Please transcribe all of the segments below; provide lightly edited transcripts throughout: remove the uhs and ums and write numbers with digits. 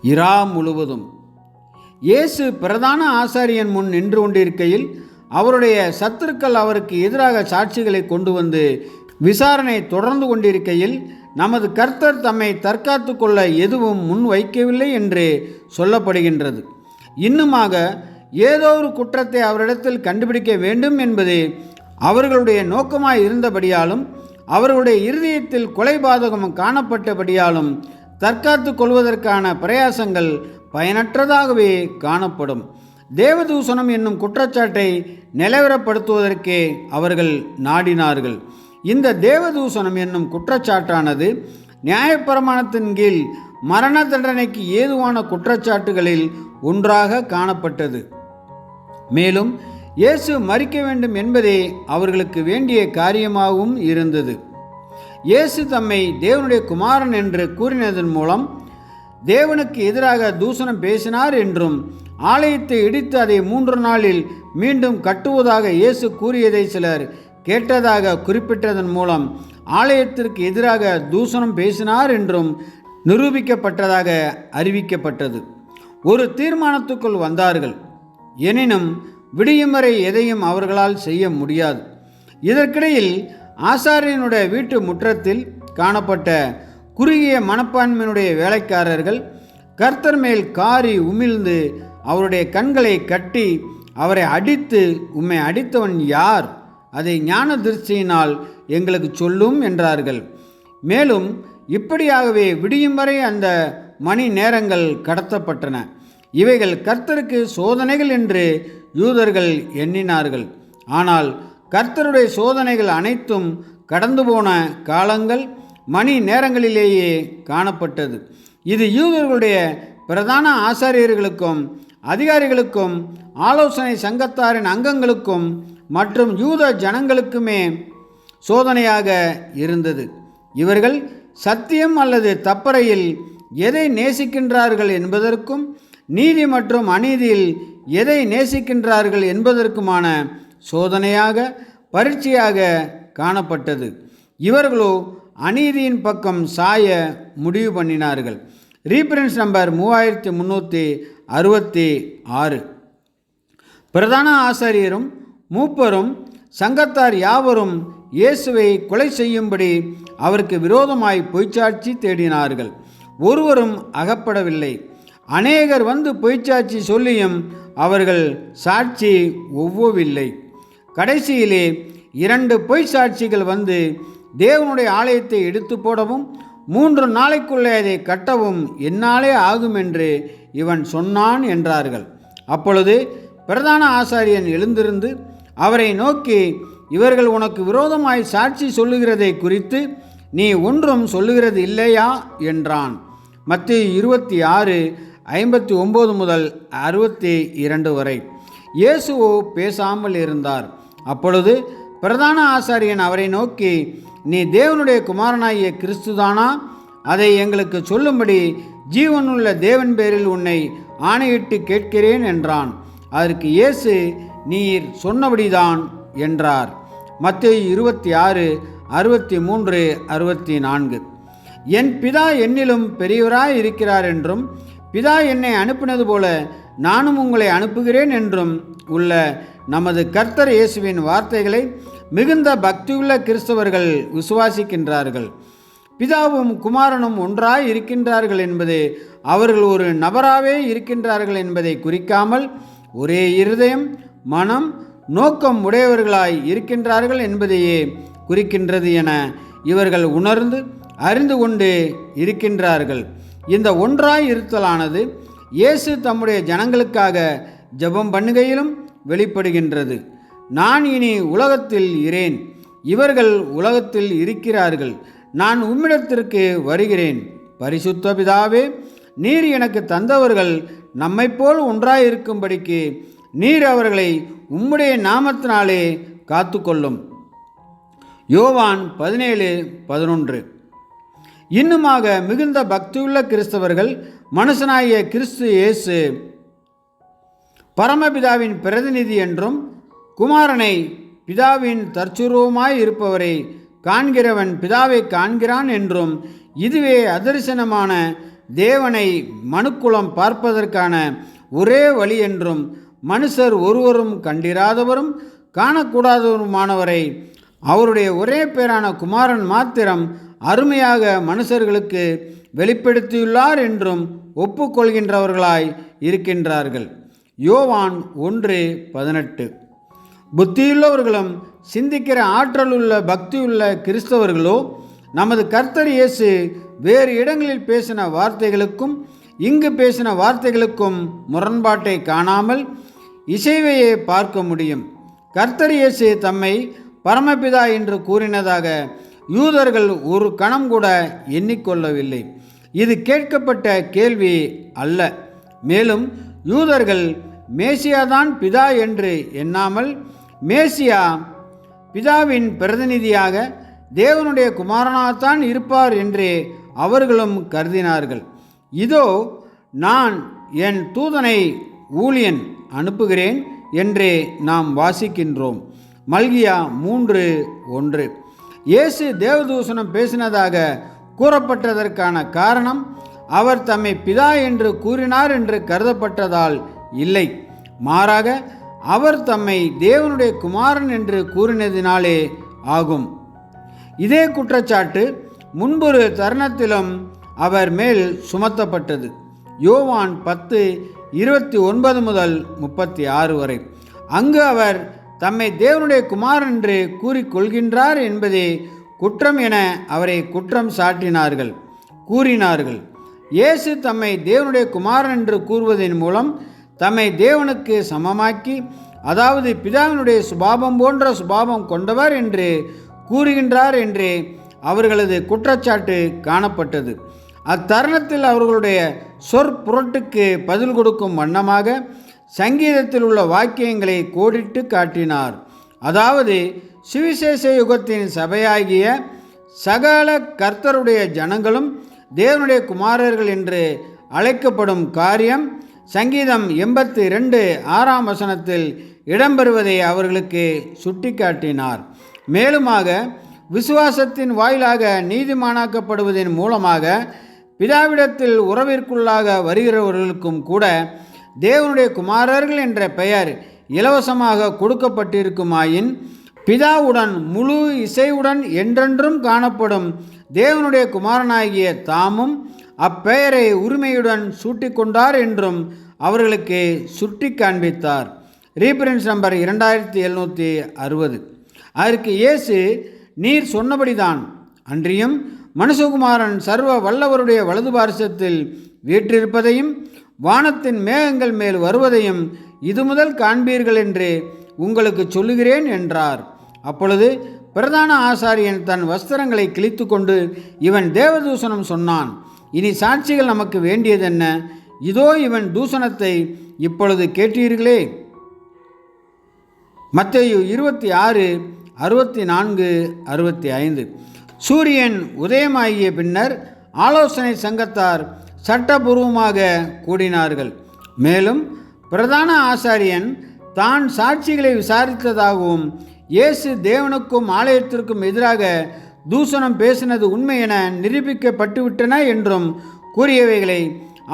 இரா முழுவதும் இயேசு பிரதான ஆசாரியன் முன் நின்று கொண்டிருக்கையில் அவருடைய சத்துருக்கள் அவருக்கு எதிராக சாட்சிகளை கொண்டு வந்து விசாரணை தொடர்ந்து கொண்டிருக்கையில் நமது கர்த்தர் தம்மை தற்காத்து கொள்ள எதுவும் முன் வைக்கவில்லை என்று சொல்லப்படுகின்றது. இன்னுமாக ஏதோ ஒரு குற்றத்தை அவரிடத்தில் கண்டுபிடிக்க வேண்டும் என்பது அவர்களுடைய நோக்கமாய் இருந்தபடியாலும் அவர்களுடைய இருதயத்தில் கொலைபாதகம் காணப்பட்டபடியாலும் தற்காத்து கொள்வதற்கான பிரயாசங்கள் பயனற்றதாகவே காணப்படும். தேவதூஷணம் என்னும் குற்றச்சாட்டை நிலவரப்படுத்துவதற்கே அவர்கள் நாடினார்கள். இந்த தேவதூஷணம் என்னும் குற்றச்சாட்டானது நியாயப்பிரமாணத்தின் கீழ் மரண தண்டனைக்கு ஏதுவான குற்றச்சாட்டுகளில் ஒன்றாக காணப்பட்டது. மேலும் இயேசு மரிக்க வேண்டும் என்பதே அவர்களுக்கு வேண்டிய காரியமாகவும் இருந்தது. இயேசு தம்மை தேவனுடைய குமாரன் என்று கூறினதன் மூலம் தேவனுக்கு எதிராக தூஷணம் பேசினார் என்றும் ஆலயத்தை இடித்து அதை 3 நாளில் மீண்டும் கட்டுவதாக இயேசு கூறியதை சிலர் கேட்டதாக குறிப்பிட்டதன் மூலம் ஆலயத்திற்கு எதிராக தூஷணம் பேசினார் என்றும் நிரூபிக்கப்பட்டதாக அறிவிக்கப்பட்டது. ஒரு தீர்மானத்துக்குள் வந்தார்கள். எனினும் விடியும் வரை எதையும் அவர்களால் செய்ய முடியாது. இதற்கிடையில் ஆசாரியனுடைய வீட்டு முற்றத்தில் காணப்பட்ட குறுகிய மனப்பான்மையினுடைய வேலைக்காரர்கள் கர்த்தர் மேல் காரி உமிழ்ந்து அவருடைய கண்களை கட்டி அவரை அடித்து, உம்மை அடித்தவன் யார்? அதை ஞான திருஷ்டியினால் எங்களுக்கு சொல்லும் என்றார்கள். மேலும் இப்படியாகவே விடியும் வரை அந்த மணி நேரங்கள் கடத்தப்பட்டன. இவைகள் கர்த்தருக்கு சோதனைகள் என்று யூதர்கள் எண்ணினார்கள். ஆனால் கர்த்தருடைய சோதனைகள் அனைத்தும் கடந்து போன காலங்கள் மணி நேரங்களிலேயே காணப்பட்டது. இது யூதர்களுடைய பிரதான ஆசாரியர்களுக்கும் அதிகாரிகளுக்கும் ஆலோசனை சங்கத்தாரின் அங்கங்களுக்கும் மற்றும் யூத ஜனங்களுக்குமே சோதனையாக இருந்தது. இவர்கள் சத்தியம் அல்லது தப்பறையில் எதை நேசிக்கின்றார்கள் என்பதற்கும் நீதி மற்றும் அநீதியில் எதை நேசிக்கின்றார்கள் என்பதற்குமான சோதனையாக பரீட்சையாக காணப்பட்டது. இவர்களோ அநீதியின் பக்கம் சாய முடிவு பண்ணினார்கள். Reference number 3366. பிரதான ஆசாரியரும் மூப்பரும் சங்கத்தார் யாவரும் இயேசுவை கொலை செய்யும்படி அவருக்கு விரோதமாய் பொய்ச்சாட்சி தேடினார்கள். ஒருவரும் அகப்படவில்லை. அநேகர் வந்து பொய்ச்சாட்சி சொல்லியும் அவர்கள் சாட்சி ஒவ்வொவில்லை. கடைசியிலே 2 பொய் சாட்சிகள் வந்து தேவனுடைய ஆலயத்தை எடுத்து போடவும் 3 நாளைக்குள்ளே அதை கட்டவும் என்னாலே ஆகும் என்று இவன் சொன்னான் என்றார்கள். அப்பொழுது பிரதான ஆசாரியன் எழுந்திருந்து அவரை நோக்கி, இவர்கள் உனக்கு விரோதமாய் சாட்சி சொல்லுகிறதை குறித்து நீ ஒன்றும் சொல்லுகிறது இல்லையா என்றான். மத்தேயு 26:59 முதல் 62 வரை. இயேசுவோ பேசாமல் இருந்தார். அப்பொழுது பிரதான ஆசாரியன் அவரை நோக்கி, நீ தேவனுடைய குமாரனாகிய கிறிஸ்துதானா? அதை எங்களுக்கு சொல்லும்படி ஜீவனுள்ள தேவன் பேரில் உன்னை ஆணையிட்டு கேட்கிறேன் என்றான். அதற்கு இயேசு, நீர் சொன்னபடிதான் என்றார். மத்தேயு 26:63-64. என் பிதா என்னிலும் பெரியவராய் இருக்கிறார் என்றும் பிதா என்னை அனுப்பினது போல நானும் உங்களை அனுப்புகிறேன் என்றும் உள்ள நமது கர்த்தர் இயேசுவின் வார்த்தைகளை மிகுந்த பக்தியுள்ள கிறிஸ்தவர்கள் விசுவாசிக்கின்றார்கள். பிதாவும் குமாரனும் ஒன்றாய் இருக்கின்றார்கள் என்பது அவர்கள் ஒரு நபராகவே இருக்கின்றார்கள் என்பதை குறிக்காமல் ஒரே இருதயம், மனம், நோக்கம் உடையவர்களாய் இருக்கின்றார்கள் என்பதையே குறிக்கின்றது என இவர்கள் உணர்ந்து அறிந்து கொண்டு இருக்கின்றார்கள். இந்த ஒன்றாய் இருத்தலானது இயேசு தம்முடைய ஜனங்களுக்காக ஜெபம் பண்ணுகையிலும் வெளிப்படுகின்றது. நான் இனி உலகத்தில் இரேன், இவர்கள் உலகத்தில் இருக்கிறார்கள், நான் உம்மிடத்திற்கு வருகிறேன். பரிசுத்த பிதாவே, நீர் எனக்கு தந்தவர்கள் நம்மைப்போல் ஒன்றாயிருக்கும்படிக்கு நீர் அவர்களை உம்முடைய நாமத்தினாலே காத்துக்கொள்ளும். யோவான் 17:11. இன்னுமாக மிகுந்த பக்தியுள்ள கிறிஸ்தவர்கள் மனுஷனாகிய கிறிஸ்து இயேசு பரமபிதாவின் பிரதிநிதி என்றும் குமாரனை பிதாவின் தற்சுரூபமாய் இருப்பவரை காண்கிறவன் பிதாவை காண்கிறான் என்றும் இதுவே அதரிசனமான தேவனை மனுக்குலம் பார்ப்பதற்கான ஒரே வழி என்றும் மனுஷர் ஒருவரும் கண்டிராதவரும் காணக்கூடாதவருமானவரை அவருடைய ஒரே பேரான குமாரன் மாத்திரம் அருமையாக மனுஷர்களுக்கு வெளிப்படுத்தியுள்ளார் என்றும் ஒப்புக்கொள்கின்றவர்களாய் இருக்கின்றார்கள். யோவான் 1:18. புத்தியுள்ளவர்களும் சிந்திக்கிற ஆற்றலுள்ள பக்தியுள்ள கிறிஸ்தவர்களோ நமது கர்த்தர் இயேசு வேறு இடங்களில் பேசின வார்த்தைகளுக்கும் இங்கு பேசின வார்த்தைகளுக்கும் முரண்பாட்டை காணாமல் இசைவையே பார்க்க முடியும். கர்த்தர் இயேசு தம்மை பரமபிதா என்று கூறினதாக யூதர்கள் ஒரு கணம் கூட எண்ணிக்கொள்ளவில்லை. இது கேட்கப்பட்ட கேள்வி அல்ல. மேலும் யூதர்கள் மேசியாதான் பிதா என்று எண்ணாமல் மேசியா பிதாவின் பிரதிநிதியாக தேவனுடைய குமாரனாகத்தான் இருப்பார் என்றே அவர்களும் கருதினார்கள். இதோ நான் என் தூதனை ஊழியன் அனுப்புகிறேன் என்றே நாம் வாசிக்கின்றோம். மல்கியா 3:1. இயேசு தேவதூஷணம் பேசினதாக கூறப்பட்டதற்கான காரணம் அவர் தம்மை பிதா என்று கூறினார் என்று கருதப்பட்டதால் இல்லை, மாறாக அவர் தம்மை தேவனுடைய குமாரன் என்று கூறினதினாலே ஆகும். இதே குற்றச்சாட்டு முன்பொரு தருணத்திலும் அவர் மேல் சுமத்தப்பட்டது. யோவான் 10:29 முதல் 36 வரை. அங்கு அவர் தம்மை தேவனுடைய குமாரன் என்று கூறிக்கொள்கின்றார் என்பதே குற்றம் என அவரை குற்றம் கூறினார்கள். இயேசு தம்மை தேவனுடைய குமாரன் என்று கூறுவதன் மூலம் தம்மை தேவனுக்கு சமமாக்கி, அதாவது பிதாவினுடைய சுபாவம் போன்ற சுபாவம் கொண்டவர் என்று கூறுகின்றார் என்றே அவர்களது குற்றச்சாட்டு காணப்பட்டது. அத்தருணத்தில் அவர்களுடைய சொற்புரட்டுக்கு பதில் கொடுக்கும் வண்ணமாக சங்கீதத்தில் உள்ள வாக்கியங்களை கோடிட்டு காட்டினார். அதாவது சுவிசேஷ யுகத்தின் சபையாகிய சகல கர்த்தருடைய ஜனங்களும் தேவனுடைய குமாரர்கள் என்று அழைக்கப்படும் காரியம் சங்கீதம் 82:6 இடம்பெறுவதை அவர்களுக்கு சுட்டிக்காட்டினார். மேலுமாக விசுவாசத்தின் வாயிலாக நீதிமானாக்கப்படுவதன் மூலமாக பிதாவிடத்தில் உறவிற்குள்ளாக வருகிறவர்களுக்கும் கூட தேவனுடைய குமாரர்கள் என்ற பெயர் இலவசமாக கொடுக்கப்பட்டிருக்குமாயின், பிதாவுடன் முழு இசைவுடன் என்றென்றும் காணப்படும் தேவனுடைய குமாரனாகிய தாமும் அப்பெயரை உரிமையுடன் சூட்டிக்கொண்டார் என்றும் அவர்களுக்கு சுட்டி காண்பித்தார். Reference number 2760. அதற்கு இயேசு, நீர் சொன்னபடிதான், அன்றியும் மனுஷகுமாரன் சர்வ வல்லவருடைய வலது பார்சத்தில் வீற்றிருப்பதையும் வானத்தின் மேகங்கள் மேல் வருவதையும் இது முதல் காண்பீர்கள் என்று உங்களுக்கு சொல்லுகிறேன் என்றார். அப்பொழுது பிரதான ஆசாரியன் தன் வஸ்திரங்களை கிழித்து கொண்டு, இவன் தேவதூஷணம் சொன்னான், இனி சாட்சிகள் நமக்கு வேண்டியதென்ன? இதோ இவன் தூஷணத்தை இப்பொழுது கேட்டீர்களே. மத்தேயு 26:64-65. சூரியன் உதயமாகிய பின்னர் ஆலோசனை சங்கத்தார் சட்டபூர்வமாக கூடினார்கள். மேலும் பிரதான ஆசாரியன் தான் சாட்சிகளை விசாரித்ததாகவும் இயேசு தேவனுக்கும் ஆலயத்திற்கும் எதிராக தூஷணம் பேசினது உண்மை என நிரூபிக்கப்பட்டுவிட்டன என்றும் கூறியவைகளை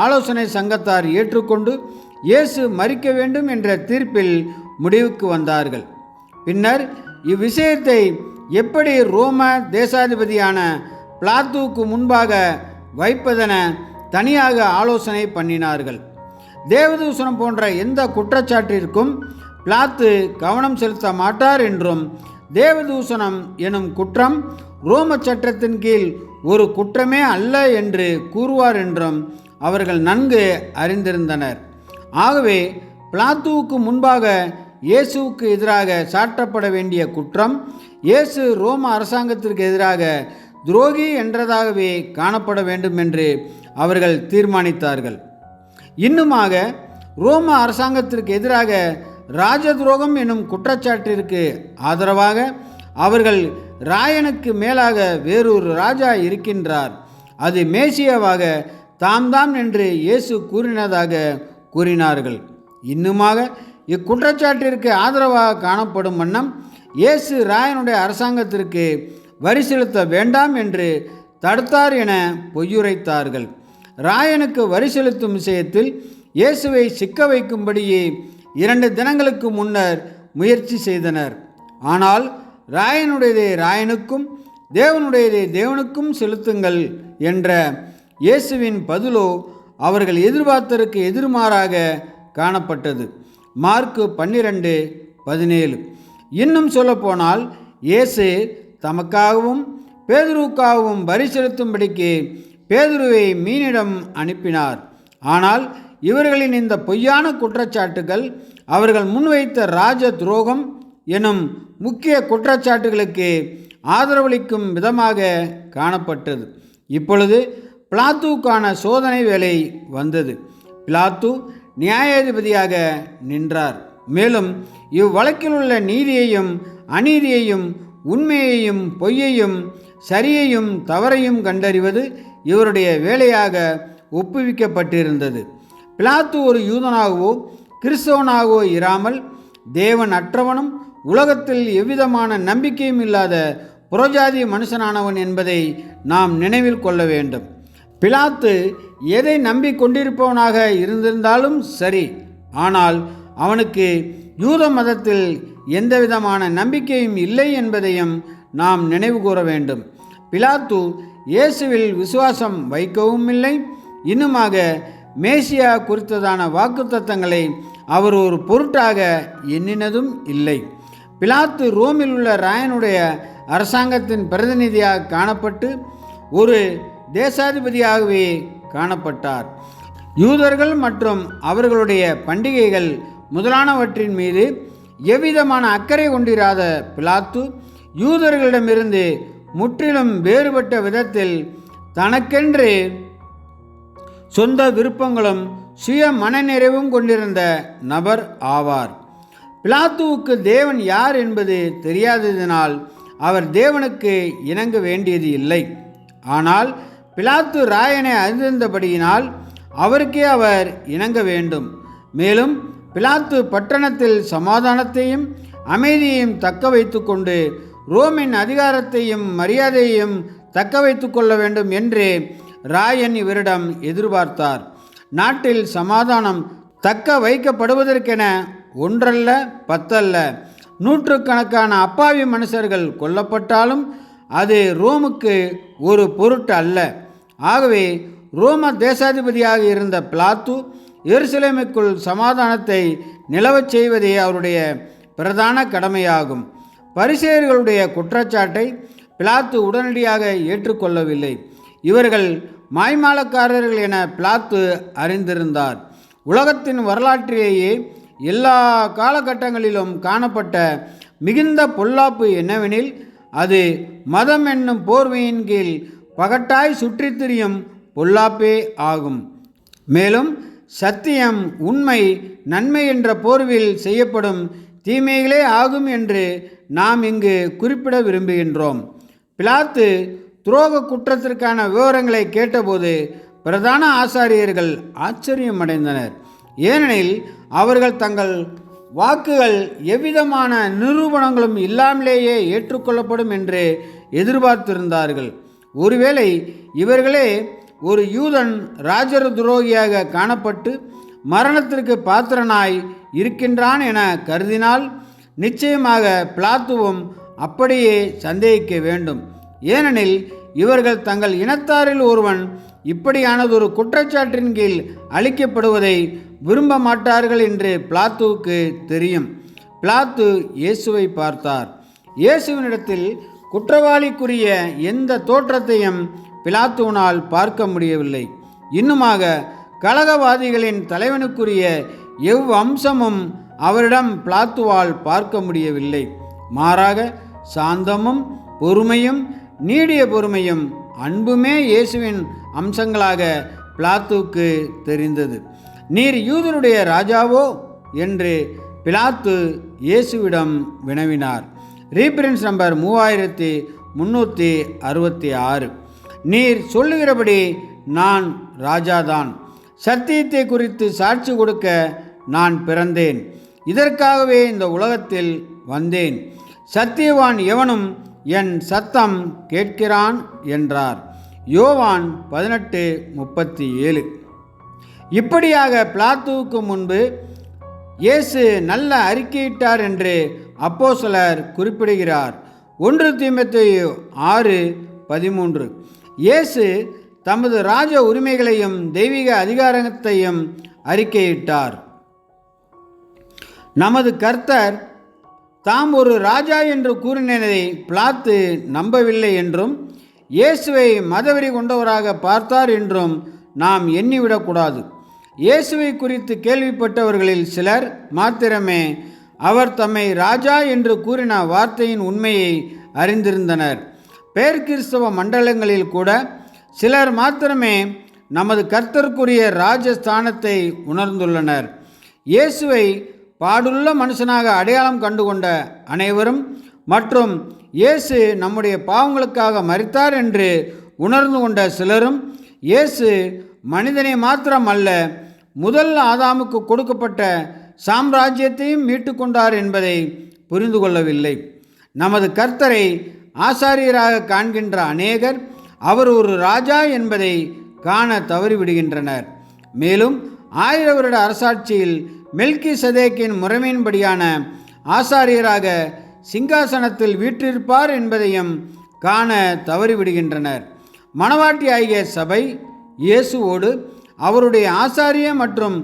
ஆலோசனை சங்கத்தார் ஏற்றுக்கொண்டு இயேசு மரிக்க வேண்டும் என்ற தீர்ப்பில் முடிவுக்கு வந்தார்கள். பின்னர் இவ்விஷயத்தை எப்படி ரோம தேசாதிபதியான பிலாத்துவுக்கு முன்பாக வைப்பதென தனியாக ஆலோசனை பண்ணினார்கள். தேவதூஷணம் போன்ற எந்த குற்றச்சாட்டிற்கும் பிலாத்து கவனம் செலுத்த மாட்டார் என்றும், தேவதூஷணம் எனும் குற்றம் ரோம சட்டத்தின் கீழ் ஒரு குற்றமே அல்ல என்று கூறுவார் என்றும் அவர்கள் நன்கு அறிந்திருந்தனர். ஆகவே பிலாத்துவுக்கு முன்பாக இயேசுவுக்கு எதிராக சாட்டப்பட வேண்டிய குற்றம் இயேசு ரோம அரசாங்கத்திற்கு எதிராக துரோகி என்றதாகவே காணப்பட வேண்டும் என்று அவர்கள் தீர்மானித்தார்கள். இன்னுமாக ரோம அரசாங்கத்திற்கு எதிராக ராஜ துரோகம் என்னும் குற்றச்சாட்டிற்கு ஆதரவாக அவர்கள் ராயனுக்கு மேலாக வேறொரு ராஜா இருக்கின்றார், அது மேசியாவாக தாம் என்று இயேசு கூறினதாக கூறினார்கள். இன்னுமாக இக்குற்றச்சாட்டிற்கு ஆதரவாக காணப்படும் வண்ணம் இயேசு ராயனுடைய அரசாங்கத்திற்கு வரி செலுத்த வேண்டாம் என்று தடுத்தார் என பொய்யுரைத்தார்கள். ராயனுக்கு வரி செலுத்தும் விஷயத்தில் இயேசுவை சிக்க வைக்கும்படியே 2 தினங்களுக்கு முன்னர் முயற்சி செய்தனர். ஆனால் ராயனுடையதை ராயனுக்கும் தேவனுடையதை தேவனுக்கும் செலுத்துங்கள் என்ற இயேசுவின் பதிலோ அவர்கள் எதிர்பார்த்ததற்கு எதிர்மாறாக காணப்பட்டது. மார்க்கு 12:17. இன்னும் சொல்லப்போனால் இயேசு தமக்காகவும் பேதுருவுக்காகவும் வரி செலுத்தும்படிக்கு பேதுருவை மீனிடம் அனுப்பினார். ஆனால் இவர்களின் இந்த பொய்யான குற்றச்சாட்டுகள் அவர்கள் முன்வைத்த ராஜ துரோகம் எனும் முக்கிய குற்றச்சாட்டுகளுக்கு ஆதரவளிக்கும் விதமாக காணப்பட்டது. இப்பொழுது பிலாத்துவுக்கான சோதனை வேலை வந்தது. பிலாத்து நியாயாதிபதியாக நின்றார். மேலும் இவ்வழக்கில் உள்ள நீதியையும் அநீதியையும் உண்மையையும் பொய்யையும் சரியையும் தவறையும் கண்டறிவது இவருடைய வேலையாக ஒப்புவிக்கப்பட்டிருந்தது. பிலாத்து ஒரு யூதனாகவோ கிறிஸ்தவனாகவோ இராமல் தேவன் அற்றவனும் உலகத்தில் எவ்விதமான நம்பிக்கையும் இல்லாத புறஜாதி மனுஷனானவன் என்பதை நாம் நினைவில் கொள்ள வேண்டும். பிலாத்து எதை நம்பிக்கொண்டிருப்பவனாக இருந்திருந்தாலும் சரி, ஆனால் அவனுக்கு யூத மதத்தில் எந்தவிதமான நம்பிக்கையும் இல்லை என்பதையும் நாம் நினைவு கூற வேண்டும். பிலாத்து இயேசுவில் விசுவாசம் வைக்கவும் இல்லை, இன்னுமாக மேசியா குறித்ததான வாக்குத்தத்தங்களை அவர் ஒரு பொருட்டாக எண்ணினதும் இல்லை. பிலாத்து ரோமில் உள்ள ராயனுடைய அரசாங்கத்தின் பிரதிநிதியாக காணப்பட்டு ஒரு தேசாதிபதியாகவே காணப்பட்டார். யூதர்கள் மற்றும் அவர்களுடைய பண்டிகைகள் முதலானவற்றின் மீது எவ்விதமான அக்கறை கொண்டிராத பிலாத்து யூதர்களிடமிருந்து முற்றிலும் வேறுபட்ட விதத்தில் தனக்கென்று சொந்த விருப்பங்களும் சுய மனநிறைவும் கொண்டிருந்த நபர் ஆவார். பிலாத்துவுக்கு தேவன் யார் என்பது தெரியாததினால் அவர் தேவனுக்கு இணங்க வேண்டியது இல்லை. ஆனால் பிலாத்து ராயனை அறிந்திருந்தபடியினால் அவருக்கே அவர் இணங்க வேண்டும். மேலும் பிலாத்து பட்டணத்தில் சமாதானத்தையும் அமைதியையும் தக்க வைத்து கொண்டு ரோமின் அதிகாரத்தையும் மரியாதையையும் தக்க வைத்து கொள்ள வேண்டும் என்று ராயன் இவரிடம் எதிர்பார்த்தார். நாட்டில் சமாதானம் தக்க வைக்கப்படுவதற்கென 1 அல்ல 10 அல்ல, நூற்றுக்கணக்கான அப்பாவி மனுஷர்கள் கொல்லப்பட்டாலும் அது ரோமுக்கு ஒரு பொருட்டு அல்ல. ஆகவே ரோம தேசாதிபதியாக இருந்த பிலாத்து எருசலேமுக்குள் சமாதானத்தை நிலவச் செய்வதே அவருடைய பிரதான கடமையாகும். பரிசேயர்களுடைய குற்றச்சாட்டை பிலாத்து உடனடியாக ஏற்றுக்கொள்ளவில்லை. இவர்கள் மாய்மாலக்காரர்கள் என பிலாத்து அறிந்திருந்தார். உலகத்தின் வரலாற்றிலேயே எல்லா காலகட்டங்களிலும் காணப்பட்ட மிகுந்த பொல்லாப்பு என்னவெனில் அது மதம் என்னும் போர்வையின் கீழ் பகட்டாய் சுற்றித் திரியும் பொல்லாப்பே ஆகும். மேலும் சத்தியம், உண்மை, நன்மை என்ற போர்வில் செய்யப்படும் தீமைகளே ஆகும் என்று நாம் இங்கு குறிப்பிட விரும்புகின்றோம். பிலாத்து துரோக குற்றத்திற்கான விவரங்களை கேட்டபோது பிரதான ஆசாரியர்கள் ஆச்சரியமடைந்தனர். ஏனெனில் அவர்கள் தங்கள் வாக்குகள் எவ்விதமான நிரூபணங்களும் இல்லாமலேயே ஏற்றுக்கொள்ளப்படும் என்று எதிர்பார்த்திருந்தார்கள். ஒருவேளை இவர்களே ஒரு யூதன் ராஜர துரோகியாக காணப்பட்டு மரணத்திற்கு பாத்திரனாய் இருக்கின்றான் என கருதினால் நிச்சயமாக பிலாத்துவும் அப்படியே சந்தேகிக்க வேண்டும். ஏனெனில் இவர்கள் தங்கள் இனத்தாரில் ஒருவன் இப்படியானதொரு குற்றச்சாட்டின் கீழ் அளிக்கப்படுவதை விரும்ப மாட்டார்கள் என்று பிலாத்துவுக்கு தெரியும். பிலாத்து இயேசுவை பார்த்தார். இயேசுவினிடத்தில் குற்றவாளிக்குரிய எந்த தோற்றத்தையும் பிலாத்துவினால் பார்க்க முடியவில்லை. இன்னுமாக கலகவாதிகளின் தலைவனுக்குரிய அம்சமும் அவரிடம் பிலாத்துவால் பார்க்க முடியவில்லை. மாறாக சாந்தமும் பொறுமையும் நீடிய பொறுமையும் அன்புமே இயேசுவின் அம்சங்களாக பிலாத்துவுக்கு தெரிந்தது. நீர் யூதருடைய ராஜாவோ என்று பிலாத்து இயேசுவிடம் வினவினார். ரீப்ரின்ஸ் நம்பர் 3366. நீர் சொல்லுகிறபடி நான் ராஜாதான். சத்தியத்தை குறித்து சாட்சி கொடுக்க நான் பிறந்தேன். இதற்காகவே இந்த உலகத்தில் வந்தேன். சத்தியவான் எவனும் என் சத்தம் கேட்கிறான் என்றார். யோவான் 18:37. இப்படியாக பிலாத்துவுக்கு முன்பு இயேசு நல்ல அறிக்கையிட்டார் என்று அப்போஸ்தலர் குறிப்பிடுகிறார். 1 தீமோத்தேயு 6:13. இயேசு தமது ராஜ உரிமைகளையும் தெய்வீக அதிகாரத்தையும் அறிக்கையிட்டார். நமது கர்த்தர் தாம் ஒரு ராஜா என்று கூறினதை பிலாத்து நம்பவில்லை என்றும் இயேசுவை மதவெறி கொண்டவராக பார்த்தார் என்றும் நாம் எண்ணிவிடக்கூடாது. இயேசுவை குறித்து கேள்விப்பட்டவர்களில் சிலர் மாத்திரமே அவர் தம்மை ராஜா என்று கூறின வார்த்தையின் உண்மையை அறிந்திருந்தனர். பேர்கிறிஸ்தவ மண்டலங்களில் கூட சிலர் மாத்திரமே நமது கர்த்தருக்குரிய ராஜஸ்தானத்தை உணர்ந்துள்ளனர். இயேசுவை பாடுள்ள மனுஷனாக அடையாளம் கண்டுகொண்ட அனைவரும் மற்றும் இயேசு நம்முடைய பாவங்களுக்காக மரித்தார் என்று உணர்ந்து கொண்ட சிலரும் இயேசு மனிதனை மாத்திரம் அல்ல, முதல் ஆதாமுக்கு கொடுக்கப்பட்ட சாம்ராஜ்யத்தையும் மீட்டு கொண்டார் என்பதை புரிந்து கொள்ளவில்லை. நமது கர்த்தரை ஆசாரியராக காண்கின்ற அநேகர் அவர் ஒரு ராஜா என்பதை காண தவறிவிடுகின்றனர். மேலும் 1000 வருட அரசாட்சியில் மெல்கிசதேக்கின் முறைமையின்படியான ஆசாரியராக சிங்காசனத்தில் வீற்றிருப்பார் என்பதையும் காண தவறிவிடுகின்றனர். மணவாட்டி ஆகிய சபை இயேசுவோடு அவருடைய ஆசாரிய மற்றும்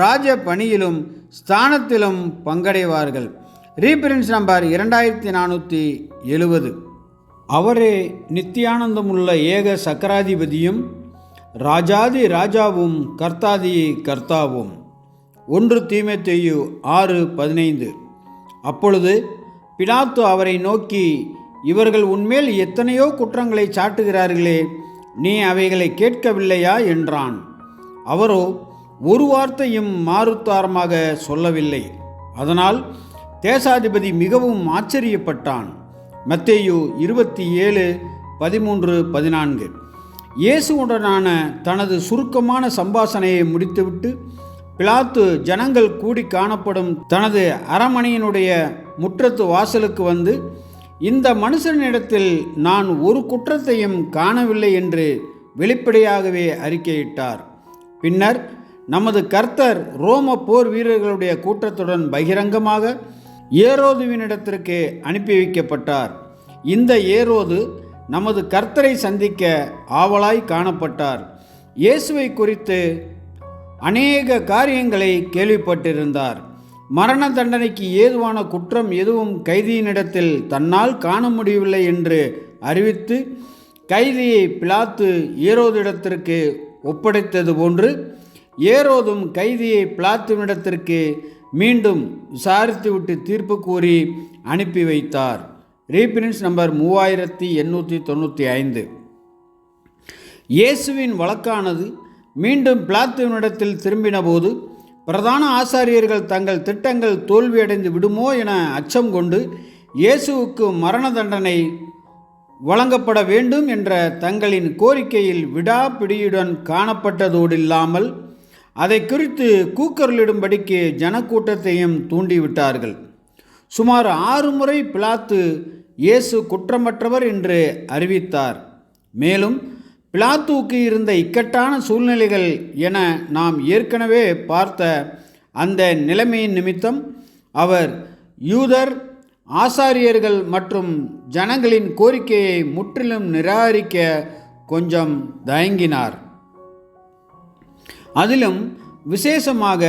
ராஜ பணியிலும் ஸ்தானத்திலும் பங்கடைவார்கள். ரீபிரின்ஸ் நம்பர் 2470. அவரே நித்தியானந்தமுள்ள ஏக சக்கராதிபதியும் ராஜாதி ராஜாவும் கர்த்தாதி கர்த்தாவும். 1 தீமோத்தேயு 6:15. அப்பொழுது பிலாத்து அவரை நோக்கி, இவர்கள் உன்மேல் எத்தனையோ குற்றங்களை சாட்டுகிறார்களே, நீ அவைகளை கேட்கவில்லையா என்றான். அவரோ ஒரு வார்த்தையும் மாறுத்தாரமாக சொல்லவில்லை. அதனால் தேசாதிபதி மிகவும் ஆச்சரியப்பட்டான். மத்தேயு 27:13-14. இயேசுவுடனான தனது சுருக்கமான சம்பாஷணையை முடித்துவிட்டு பிலாத்து ஜனங்கள் கூடி காணப்படும் தனது அரமனையினுடைய முற்றத்து வாசலுக்கு வந்து, இந்த மனுஷனிடத்தில் நான் ஒரு குற்றத்தையும் காணவில்லை என்று வெளிப்படையாகவே அறிக்கையிட்டார். பின்னர் நமது கர்த்தர் ரோம போர் வீரர்களுடைய கூட்டத்துடன் பகிரங்கமாக ஏரோதுவினிடத்திற்கு அனுப்பி வைக்கப்பட்டார். இந்த ஏரோது நமது கர்த்தரை சந்திக்க ஆவலாய் காணப்பட்டார். இயேசுவை குறித்து அநேக காரியங்களை கேள்விப்பட்டிருந்தார். மரண தண்டனைக்கு ஏதுவான குற்றம் எதுவும் கைதியினிடத்தில் தன்னால் காண முடியவில்லை என்று அறிவித்து கைதியை பிலாத்து ஏரோதிடத்திற்கு ஒப்படைத்தது போன்று ஏரோதும் கைதியை பிலாத்துவினிடத்திற்கு மீண்டும் விசாரித்துவிட்டு தீர்ப்பு கூறி அனுப்பி வைத்தார். ரீபிரின்ஸ் நம்பர் 3895. இயேசுவின் வழக்கானது மீண்டும் பிலாத்துவினிடத்தில் திரும்பின போது பிரதான ஆசாரியர்கள் தங்கள் திட்டங்கள் தோல்வியடைந்து விடுமோ என அச்சம் கொண்டு இயேசுவுக்கு மரண தண்டனை வழங்கப்பட வேண்டும் என்ற தங்களின் கோரிக்கையில் விடாப்பிடியுடன் காணப்பட்டதோடில்லாமல் அதை குறித்து கூக்குரலிடும்படிக்கு ஜனக்கூட்டத்தையும் தூண்டிவிட்டார்கள். சுமார் 6 முறை பிலாத்து இயேசு குற்றமற்றவர் என்று அறிவித்தார். மேலும் பிலாத்துவுக்கு இருந்த இக்கட்டான சூழ்நிலைகள் என நாம் ஏற்கனவே பார்த்த அந்த நிலைமையின் நிமித்தம் அவர் யூதர், ஆசாரியர்கள் மற்றும் ஜனங்களின் கோரிக்கையை முற்றிலும் நிராகரிக்க கொஞ்சம் தயங்கினார். அதிலும் விசேஷமாக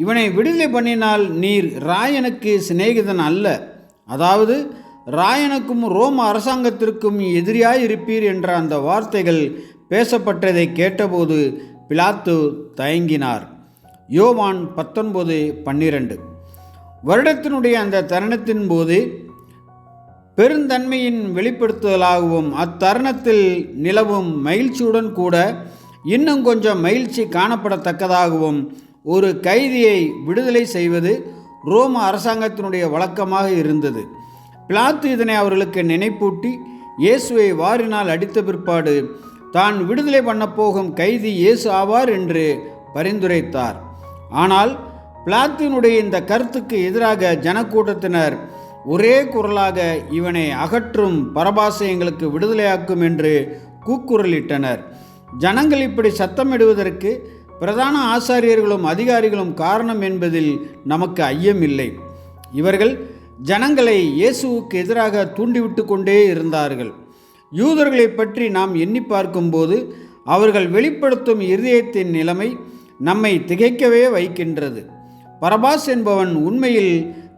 இவனை விடுதலை பண்ணினால் நீர் ராயனுக்கு சிநேகிதன் அல்ல, அதாவது ராயனுக்கும் ரோம அரசாங்கத்திற்கும் எதிரியாய் இருப்பீர் என்ற அந்த வார்த்தைகள் பேசப்பட்டதை கேட்டபோது பிலாத்து தயங்கினார். யோவான் 19:12. வருடத்தினுடைய அந்த தருணத்தின் போது பெருந்தன்மையின் வெளிப்படுத்துதலாகவும் அத்தருணத்தில் நிலவும் மகிழ்ச்சியுடன் கூட இன்னும் கொஞ்சம் மகிழ்ச்சி காணப்படத்தக்கதாகவும் ஒரு கைதியை விடுதலை செய்வது ரோம அரசாங்கத்தினுடைய வழக்கமாக இருந்தது. பிலாத்து இதனை அவர்களுக்கு நினைப்பூட்டி இயேசுவை வாரினால் அடித்த பிற்பாடு தான் விடுதலை பண்ணப்போகும் கைதி இயேசு ஆவார் என்று பரிந்துரைத்தார். ஆனால் பிலாத்தினுடைய இந்த கருத்துக்கு எதிராக ஜனக்கூட்டத்தினர் ஒரே குரலாக இவனை அகற்றும், பரபாசை எங்களுக்கு விடுதலையாக்கும் என்று கூக்குரலிட்டனர். ஜனங்கள் இப்படி சத்தமிடுவதற்கு பிரதான ஆசாரியர்களும் அதிகாரிகளும் காரணம் என்பதில் நமக்கு ஐயமில்லை. இவர்கள் ஜனங்களை இயேசுவுக்கு எதிராக தூண்டிவிட்டு கொண்டே இருந்தார்கள். யூதர்களை பற்றி நாம் எண்ணி பார்க்கும்போது அவர்கள் வெளிப்படுத்தும் இருதயத்தின் நிலைமை நம்மை திகைக்கவே வைக்கின்றது. பரபாஸ் என்பவன் உண்மையில்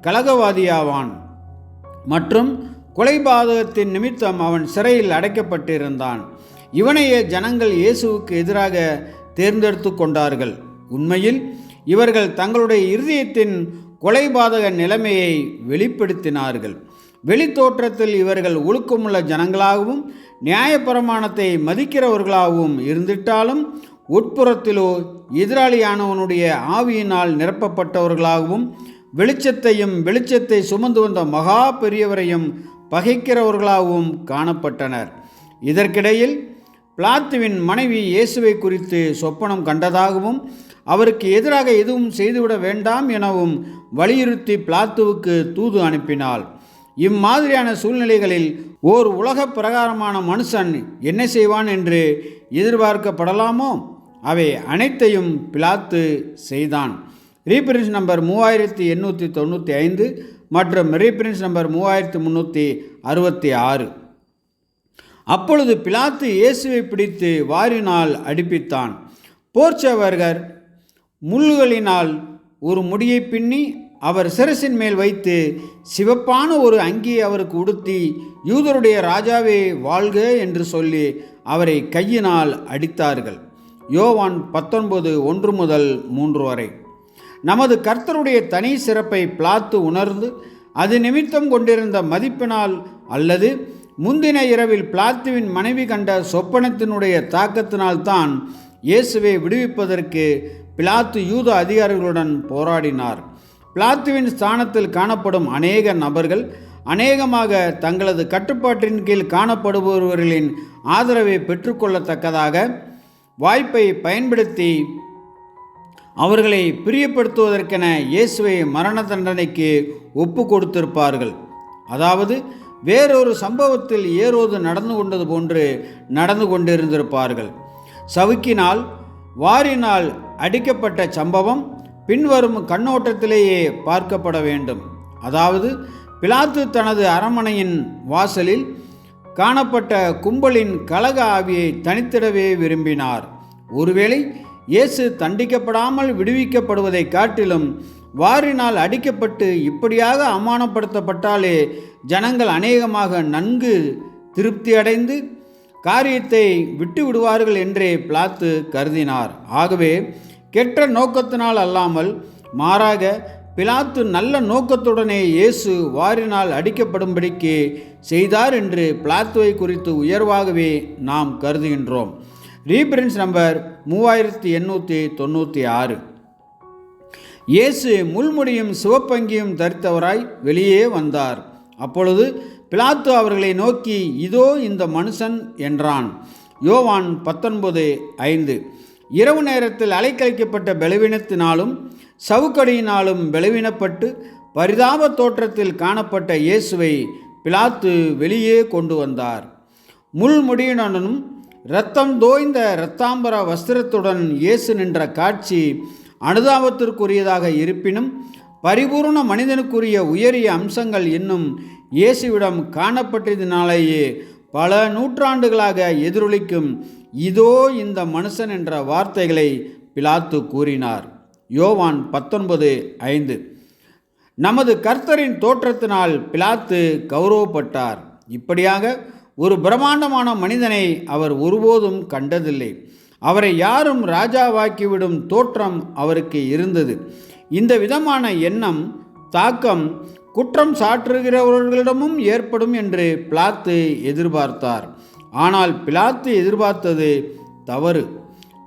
கலகவாதியாவான் மற்றும் கொலைபாதகத்தின் நிமித்தம் அவன் சிறையில் அடைக்கப்பட்டிருந்தான். இவனையே ஜனங்கள் இயேசுவுக்கு எதிராக தேர்ந்தெடுத்து கொண்டார்கள். உண்மையில் இவர்கள் தங்களுடைய இருதயத்தின் கொலைபாதக நிலைமையை வெளிப்படுத்தினார்கள். வெளித்தோற்றத்தில் இவர்கள் ஒழுக்கமுள்ள ஜனங்களாகவும் நியாயப்பிரமாணத்தை மதிக்கிறவர்களாகவும் இருந்திட்டாலும் உட்புறத்திலோ எதிராளியானவனுடைய ஆவியினால் நிரப்பப்பட்டவர்களாகவும் வெளிச்சத்தை சுமந்து வந்த மகா பெரியவரையும் பகைக்கிறவர்களாகவும் காணப்பட்டனர். இதற்கிடையில் பிலாத்துவின் மனைவி இயேசுவை குறித்து சொப்பனம் கண்டதாகவும் அவருக்கு எதிராக எதுவும் செய்துவிட வேண்டாம் எனவும் வலியுறுத்தி பிலாத்துவுக்கு தூது அனுப்பினாள். இம்மாதிரியான சூழ்நிலைகளில் ஓர் உலக பிரகாரமான மனுஷன் என்ன செய்வான் என்று எதிர்பார்க்கப்படலாமோ அவை அனைத்தையும் பிலாத்து செய்தான். ரீபிரின்ஸ் நம்பர் 3895 மற்றும் ரீபிரின்ஸ் நம்பர் 3366. அப்பொழுது பிலாத்து இயேசுவை பிடித்து வாரினால் அடிப்பித்தான். போர்ச்சவர்கள் முள்ளுகளினால் ஒரு முடியை பின்னி அவர் சிரசின் மேல் வைத்து சிவப்பான ஒரு அங்கியை அவருக்கு உடுத்தி யூதருடைய ராஜாவே வாழ்க என்று சொல்லி அவரை கையினால் அடித்தார்கள். யோவான் 19:1-3 வரை. நமது கர்த்தருடைய தனி சிறப்பை பிலாத்து உணர்ந்து அது நிமித்தம் கொண்டிருந்த மதிப்பினால் அல்லது முந்தின இரவில் பிலாத்துவின் மனைவி கண்ட சொப்பனத்தினுடைய தாக்கத்தினால்தான் இயேசுவை விடுவிப்பதற்கு பிலாத்து யூத அதிகாரிகளுடன் போராடினார். பிலாத்துவின் ஸ்தானத்தில் காணப்படும் அநேக நபர்கள் அநேகமாக தங்களது கட்டுப்பாட்டின் கீழ் காணப்படுபவர்களின் ஆதரவை பெற்றுக்கொள்ளத்தக்கதாக வாய்ப்பை பயன்படுத்தி அவர்களை பிரியப்படுத்துவதற்கென இயேசுவை மரண தண்டனைக்கு ஒப்பு கொடுத்திருப்பார்கள். அதாவது வேறொரு சம்பவத்தில் ஏரோது நடந்து கொண்டது போன்று நடந்து கொண்டிருந்திருப்பார்கள். சவுக்கினால் வாரினால் அடிக்கப்பட்ட சம்பவம் பின்வரும் கண்ணோட்டத்திலேயே பார்க்கப்பட வேண்டும். அதாவது பிலாத்து தனது அரண்மனையின் வாசலில் காணப்பட்ட கும்பலின் கலக ஆவியை தனித்திடவே விரும்பினார். ஒருவேளை இயேசு தண்டிக்கப்படாமல் விடுவிக்கப்படுவதை காட்டிலும் வாரினால் அடிக்கப்பட்டு இப்படியாக அவமானப்படுத்தப்பட்டாலே ஜனங்கள் அநேகமாக நன்கு திருப்தி அடைந்து காரியத்தை விட்டு விடுவார்கள் என்றே பிலாத்து கருதினார். ஆகவே கெட்ட நோக்கத்தினால் அல்லாமல் மாறாக பிலாத்து நல்ல நோக்கத்துடனே இயேசு வாரினால் அடிக்கப்படும்படிக்கு செய்தார் என்று பிலாத்துவை குறித்து உயர்வாகவே நாம் கருதுகின்றோம். ரீபிரின்ஸ் நம்பர் 3896. இயேசு முள்முடியும் சிவப்பங்கியும் தரித்தவராய் வெளியே வந்தார். அப்பொழுது பிலாத்து அவர்களை நோக்கி, இதோ இந்த மனுஷன் என்றான். யோவான் 19:5. இரவு நேரத்தில் அலைக்கழிக்கப்பட்ட பலவீனத்தினாலும் சவுக்கடியினாலும் பலவீனப்பட்டு பரிதாப தோற்றத்தில் காணப்பட்ட இயேசுவை பிலாத்து வெளியே கொண்டு வந்தார். முள்முடியுடனும் இரத்தம் தோய்ந்த இரத்தாம்பர வஸ்திரத்துடன் இயேசு நின்ற காட்சி அனுதாபத்திற்குரியதாக இருப்பினும் பரிபூர்ண மனிதனுக்குரிய உயரிய அம்சங்கள் இன்னும் இயேசுவிடம் காணப்பட்டதினாலேயே பல நூற்றாண்டுகளாக எதிரொலிக்கும் இதோ இந்த மனுஷன் என்ற வார்த்தைகளை பிலாத்து கூறினார். யோவான் 19:5. நமது கர்த்தரின் தோற்றத்தினால் பிலாத்து கௌரவப்பட்டார். இப்படியாக ஒரு பிரம்மாண்டமான மனிதனை அவர் ஒருபோதும் கண்டதில்லை. அவரை யாரும் ராஜாவாக்கிவிடும் தோற்றம் அவருக்கு இருந்தது. இந்த விதமான எண்ணம் தாக்கம் குற்றம் சாற்றுகிறவர்களிடமும் ஏற்படும் என்று பிலாத்து எதிர்பார்த்தார். ஆனால் பிலாத்து எதிர்பார்த்தது தவறு.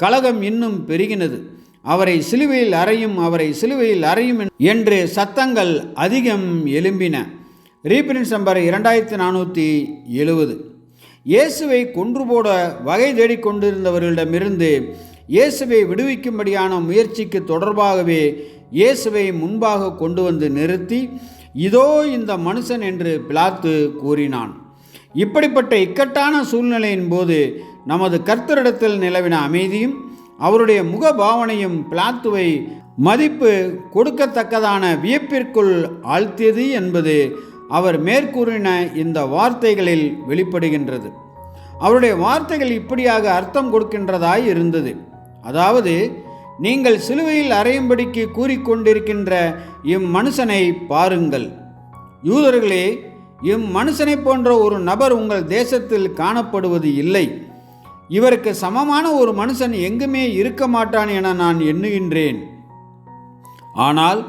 கலகம் இன்னும் பெருகினது. அவரை சிலுவையில் அறையும், அவரை சிலுவையில் அறையும் என்று சத்தங்கள் அதிகம் எழும்பின. ரீபிரின்ஸ் நம்பர் 2470. இயேசுவை கொன்று போட வகை தேடிக்கொண்டிருந்தவர்களிடமிருந்து இயேசுவை விடுவிக்கும்படியான முயற்சிக்கு தொடர்பாகவே இயேசுவை முன்பாக கொண்டு வந்து நிறுத்தி இதோ இந்த மனுஷன் என்று பிலாத்து கூறினான். இப்படிப்பட்ட இக்கட்டான சூழ்நிலையின் போது நமது கர்த்தரிடத்தில் நிலவின அமைதியும் அவருடைய முகபாவனையும் பிலாத்துவை மதிப்பு கொடுக்கத்தக்கதான வியப்பிற்குள் ஆழ்த்தியது என்பது அவர் மேற்கூறின இந்த வார்த்தைகளில் வெளிப்படுகின்றது. அவருடைய வார்த்தைகள் இப்படியாக அர்த்தம் கொடுக்கின்றதாய் இருந்தது. அதாவது, நீங்கள் சிலுவையில் அறையும்படிக்கு கூறிக்கொண்டிருக்கின்ற இம்மனுஷனை பாருங்கள். யூதர்களே, இம்மனுஷனை போன்ற ஒரு நபர் உங்கள் தேசத்தில் காணப்படுவது இல்லை. இவருக்கு சமமான ஒரு மனுஷன் எங்குமே இருக்க மாட்டான் என நான் எண்ணுகின்றேன். ஆனால்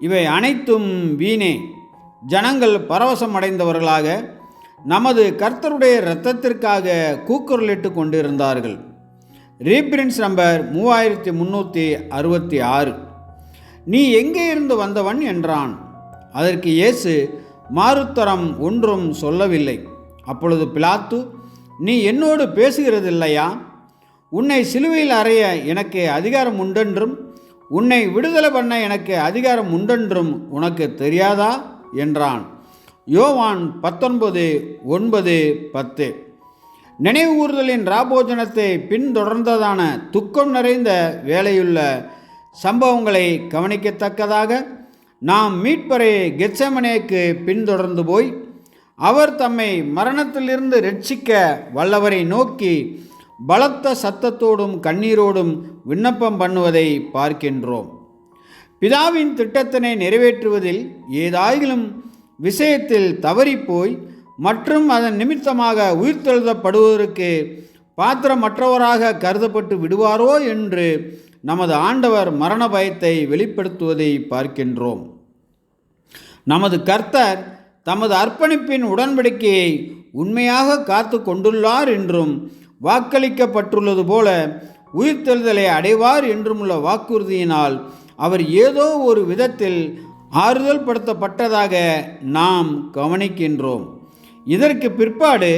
இவை அனைத்தும் வீணே. ஜனங்கள் பரவசமடைந்தவர்களாக நமது கர்த்தருடைய இரத்தத்திற்காக கூக்குரலிட்டு கொண்டிருந்தார்கள். ரீப்ரின்ஸ் நம்பர் 3366. நீ எங்கே இருந்து வந்தவன் என்றான். அதற்கு இயேசு மாறுத்தரம் ஒன்றும் சொல்லவில்லை. அப்பொழுது பிலாத்து, நீ என்னோடு பேசுகிறதில்லையா? உன்னை சிலுவையில் அறைய எனக்கு அதிகாரம் உண்டென்றும் உன்னை விடுதலை பண்ண எனக்கு அதிகாரம் உண்டென்றும் உனக்கு தெரியாதா என்றான். யோவான் 19:9-10. நினைவு கூறுதலின் ராபோஜனத்தை பின்தொடர்ந்ததான துக்கம் நிறைந்த வேலையுள்ள சம்பவங்களை கவனிக்கத்தக்கதாக நாம் மீட்பரை கெத்செமனேக்கு பின்தொடர்ந்து போய் அவர் தம்மை மரணத்திலிருந்து இரட்சிக்க வல்லவரை நோக்கி பலத்த சத்தத்தோடும் கண்ணீரோடும் விண்ணப்பம் பண்ணுவதை பார்க்கின்றோம். பிதாவின் திட்டத்தினை நிறைவேற்றுவதில் ஏதாயிலும் விஷயத்தில் தவறிப்போய் மற்றும் அதன் நிமித்தமாக உயிர்த்தெழுதப்படுவதற்கு பாத்திரமற்றவராக கருதப்பட்டு விடுவாரோ என்று நமது ஆண்டவர் மரண பயத்தை வெளிப்படுத்துவதை பார்க்கின்றோம். நமது கர்த்தர் தமது அர்ப்பணிப்பின் உடன்படிக்கையை உண்மையாக காத்து கொண்டுள்ளார் என்றும் வாக்களிக்கப்பட்டுள்ளது போல உயிர்த்தெழுதலை அடைவார் என்றுமுள்ள வாக்குறுதியினால் அவர் ஏதோ ஒரு விதத்தில் ஆறுதல் படுத்தப்பட்டதாக நாம் கவனிக்கின்றோம். இதற்கு பிற்பாடு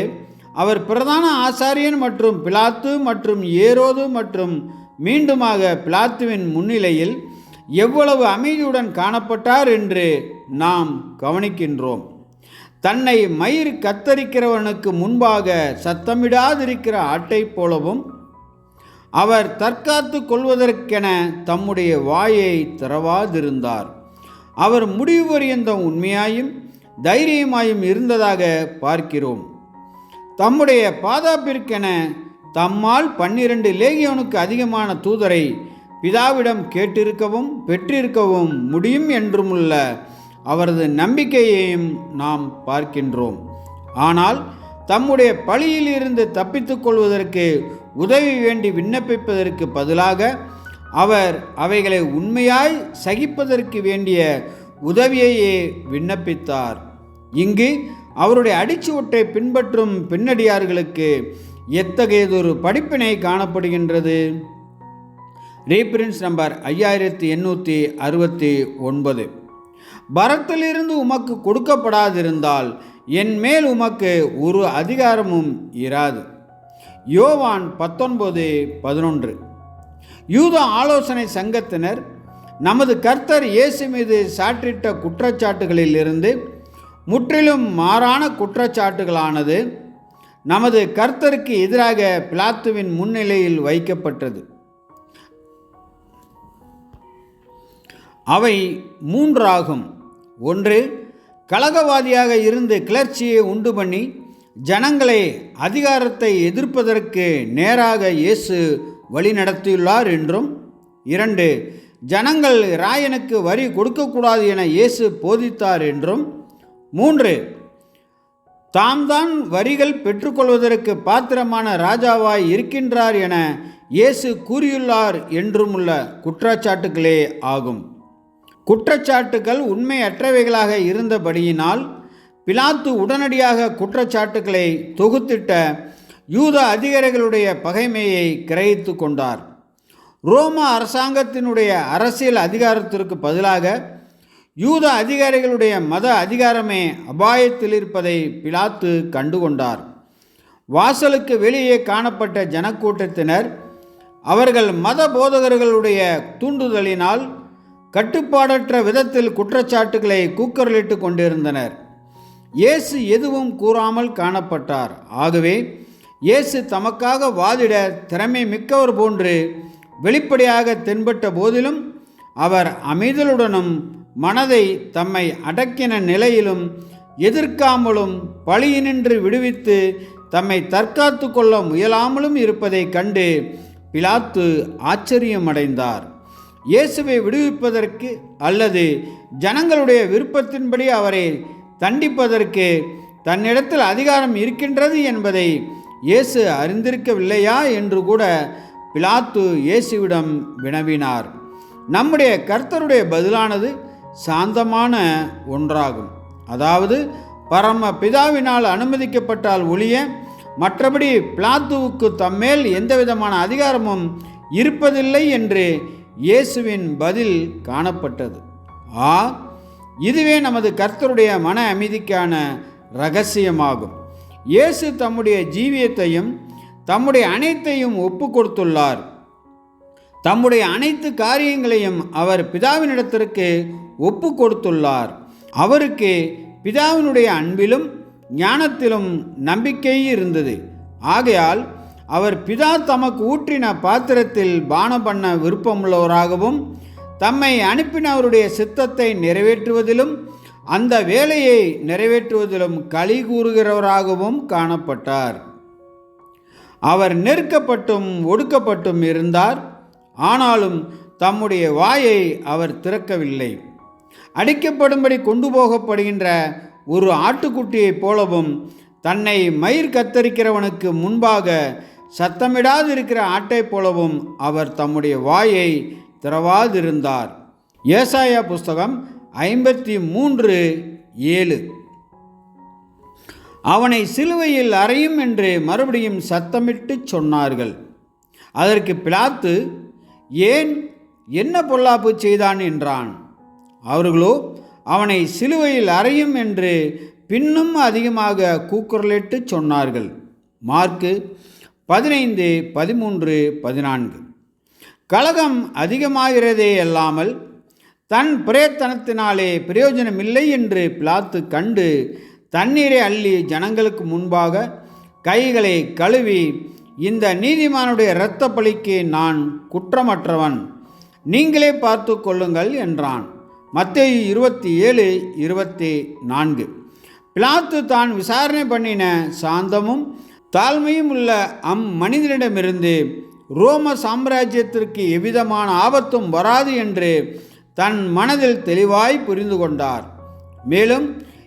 அவர் பிரதான ஆசாரியன் மற்றும் பிலாத்து மற்றும் ஏரோது மற்றும் மீண்டுமாக பிலாத்துவின் முன்னிலையில் எவ்வளவு அமைதியுடன் காணப்பட்டார் என்று நாம் கவனிக்கின்றோம். தன்னை மயிர் கத்தரிக்கிறவனுக்கு முன்பாக சத்தமிடாதிருக்கிற ஆட்டை போலவும் அவர் தற்காத்து கொள்வதற்கென தம்முடைய வாயை திறவாதிருந்தார். அவர் முடிவு பரியந்தம் உண்மையாயும் தைரியமாயும் இருந்ததாக பார்க்கிறோம். தம்முடைய பாதுகாப்பிற்கென தம்மால் 12 லேகியோனுக்கு அதிகமான தூதரை பிதாவிடம் கேட்டிருக்கவும் பெற்றிருக்கவும் முடியும் என்றுமுள்ள அவரது நம்பிக்கையையும் நாம் பார்க்கின்றோம். ஆனால் தம்முடைய பழியில் இருந்து தப்பித்துக் கொள்வதற்கு உதவி வேண்டி விண்ணப்பிப்பதற்கு பதிலாக அவர் அவைகளை உண்மையாய் சகிப்பதற்கு வேண்டிய உதவியையே விண்ணப்பித்தார். இங்கு அவருடைய அடிச்சுவட்டை பின்பற்றும் பின்னடியார்களுக்கு எத்தகையதொரு படிப்பினை காணப்படுகின்றது. ரீப்ரின்ஸ் நம்பர் 5869. பரத்திலிருந்து உமக்கு கொடுக்கப்படாதிருந்தால் என் மேல் உமக்கு ஒரு அதிகாரமும் இராது. யோவான் 19:11. யூத ஆலோசனை சங்கத்தினர் நமது கர்த்தர் இயேசு மீது சாற்றிட்ட குற்றச்சாட்டுகளிலிருந்து முற்றிலும் மாறான குற்றச்சாட்டுகளானது நமது கர்த்தருக்கு எதிராக பிலாத்துவின் முன்னிலையில் வைக்கப்பட்டது. அவை 3 ஆகும். 1. கலகவாதியாக இருந்து கிளர்ச்சியை உண்டு பண்ணி ஜனங்களை அதிகாரத்தை எதிர்ப்பதற்கு நேராக இயேசு வழி நடத்தியுள்ளார் என்றும். 2. ஜனங்கள் ராயனுக்கு வரி கொடுக்கக்கூடாது என இயேசு போதித்தார் என்றும். 3. தாம் தான் வரிகள் பெற்றுக்கொள்வதற்கு பாத்திரமான ராஜாவாய் இருக்கின்றார் என இயேசு கூறியுள்ளார் என்றுமுள்ள குற்றச்சாட்டுகளே ஆகும். குற்றச்சாட்டுகள் உண்மையற்றவைகளாக இருந்தபடியினால் பிலாத்து உடனடியாக குற்றச்சாட்டுகளை தொகுத்திட்ட யூத அதிகாரிகளுடைய பகைமையை கிரகித்து கொண்டார். ரோம அரசாங்கத்தினுடைய அரசியல் அதிகாரத்திற்கு பதிலாக யூத அதிகாரிகளுடைய மத அதிகாரமே அபாயத்தில் இருப்பதை பிலாத்து கண்டுகொண்டார். வாசலுக்கு வெளியே காணப்பட்ட ஜனக்கூட்டத்தினர் அவர்கள் மத போதகர்களுடைய தூண்டுதலினால் கட்டுப்பாடற்ற விதத்தில் குற்றச்சாட்டுகளை கூக்குரலிட்டு கொண்டிருந்தனர். இயேசு எதுவும் கூறாமல் காணப்பட்டார். ஆகவே இயேசு தமக்காக வாதிட திறமை மிக்கவர் போன்று வெளிப்படையாக தென்பட்ட போதிலும் அவர் அமைதலுடனும் மனதை தம்மை அடக்கின நிலையிலும் எதிர்க்காமலும் பழியினின்று விடுவித்து தம்மை தற்காத்து கொள்ள முயலாமலும் இருப்பதைக் கண்டு பிலாத்து ஆச்சரியமடைந்தார். இயேசுவை விடுவிப்பதற்கு அல்லது ஜனங்களுடைய விருப்பத்தின்படி அவரை தண்டிப்பதற்கு தன்னிடத்தில் அதிகாரம் இருக்கின்றது என்பதை இயேசு அறிந்திருக்கவில்லையா என்று கூட பிலாத்து இயேசுவிடம் வினவினார். நம்முடைய கர்த்தருடைய பதிலானது சாந்தமான ஒன்றாகும். அதாவது பரம பிதாவினால் அனுமதிக்கப்பட்டால் ஒழிய மற்றபடி பிலாத்துவுக்கு தம்மேல் எந்தவிதமான அதிகாரமும் இருப்பதில்லை என்று இயேசுவின் பதில் காணப்பட்டது. இதுவே நமது கர்த்தருடைய மன அமைதிக்கான இரகசியமாகும். இயேசு தம்முடைய ஜீவியத்தையும் தம்முடைய அனைத்தையும் ஒப்பு கொடுத்துள்ளார். தம்முடைய அனைத்து காரியங்களையும் அவர் பிதாவினிடத்திற்கு ஒப்பு கொடுத்துள்ளார். அவருக்கு பிதாவினுடைய அன்பிலும் ஞானத்திலும் நம்பிக்கை இருந்தது. ஆகையால் அவர் பிதா தமக்கு ஊற்றின பாத்திரத்தில் பானம் பண்ண விருப்பமுள்ளவராகவும் தம்மை அனுப்பினவருடைய சித்தத்தை நிறைவேற்றுவதிலும் அந்த வேலையை நிறைவேற்றுவதிலும் களி கூறுகிறவராகவும் காணப்பட்டார். அவர் நெருக்கப்பட்டும் ஒடுக்கப்பட்டும் இருந்தார். ஆனாலும் தம்முடைய வாயை அவர் திறக்கவில்லை. அடிக்கப்படும்படி கொண்டு போகப்படுகின்ற ஒரு ஆட்டுக்குட்டியைப் போலவும் தன்னை மயிர் கத்தரிக்கிறவனுக்கு முன்பாக சத்தமிடாதிருக்கிற ஆட்டைப் போலவும் அவர் தம்முடைய வாயை திறவாதிருந்தார். ஏசாயா புஸ்தகம் 53:7. அவனை சிலுவையில் அறையும் என்று மறுபடியும் சத்தமிட்டு சொன்னார்கள். அதற்கு பிலாத்து, ஏன், என்ன பொல்லாப்பு செய்தான் என்றான். அவர்களோ அவனை சிலுவையில் அறையும் என்று பின்னும் அதிகமாக கூக்குரலிட்டு சொன்னார்கள். மார்க்கு 15:13-14. கலகம் அதிகமாகிறதே அல்லாமல் தன் பிரயத்தனத்தினாலே பிரயோஜனமில்லை என்று பிலாத்து கண்டு தண்ணீரை அள்ளி ஜனங்களுக்கு முன்பாக கைகளை கழுவி, இந்த நீதிமானுடைய இரத்த பழிக்கு நான் குற்றமற்றவன், நீங்களே பார்த்து கொள்ளுங்கள் என்றான். மத்தேயு 27:24. பிலாத்து தான் விசாரணை பண்ணின சாந்தமும் தாழ்மையும் உள்ள மனிதனிடமிருந்து ரோம சாம்ராஜ்யத்திற்கு எவ்விதமான ஆபத்தும் வராது என்று தன் மனதில் தெளிவாய் புரிந்து கொண்டார். மேலும்